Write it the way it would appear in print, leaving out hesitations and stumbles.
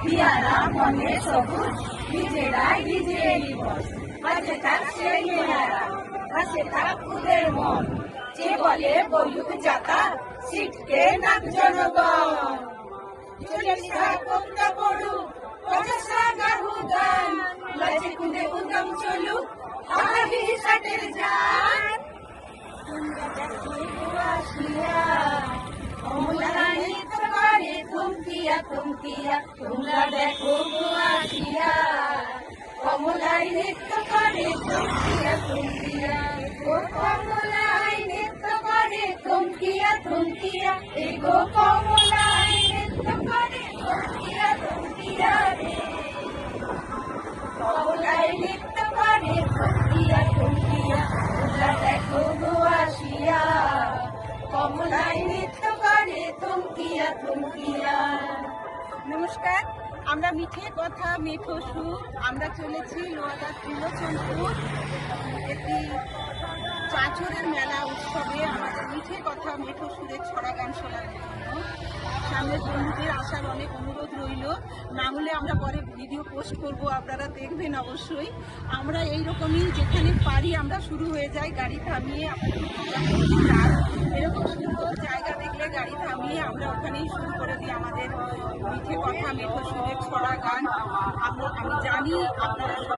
পিয়ারা মনে সবুজ নিজেরাই ভিজিয়ে নিবস পাশে থাক সেই মেয়েরা পাশে থাক ওদের মন যে বলে বলুক যাতা সিটকে নাক জনগণ চল্লিশ কোনটা পড়ুক 50 গাহু গান লাচে কুঁদে উদম চলুক আহারি ষাটের যান তোমরা দেখো আসিয়া অমলারানী তো করে থমকিয়া থমকিয়া তোমরা দেখো আসিয়া কমলাই নৃত্য করে থমকিয়া থমকিয়া ও কমলাই নৃত্য করে থমকিয়া থমকিয়া এ গো কমলাই নৃত্য করে থমকিয়া থমকিয়া রে কমলাই নৃত্য করে থমকিয়া থমকিয়া তোমরা দেখো আসিয়া কমলাই নৃত্য করে থমকিয়া থমকিয়া। নমস্কার, আমরা মিঠে কথা মেঠো সুর আমরা চলেছি লোহাগড়া ত্রিলোচনপুর একটি চাঁচরের মেলা উৎসবে আমাদের মিঠে কথা মেঠো সুরের ছড়া গান শোনার জন্য। সামনের বন্ধুদের আসার অনেক অনুরোধ রইল, না হলে আমরা পরে ভিডিও পোস্ট করব, আপনারা দেখবেন অবশ্যই। আমরা এইরকমই যেখানে পারি আমরা শুরু হয়ে যাই গাড়ি থামিয়ে, এরকম সুন্দর জায়গা দেখলে গাড়ি থামিয়ে আমরা ওখানেই শুরু করে দিই আমাদের মিঠে কথা মেঠো সুরের ছড়া গান। আমি জানি আপনারা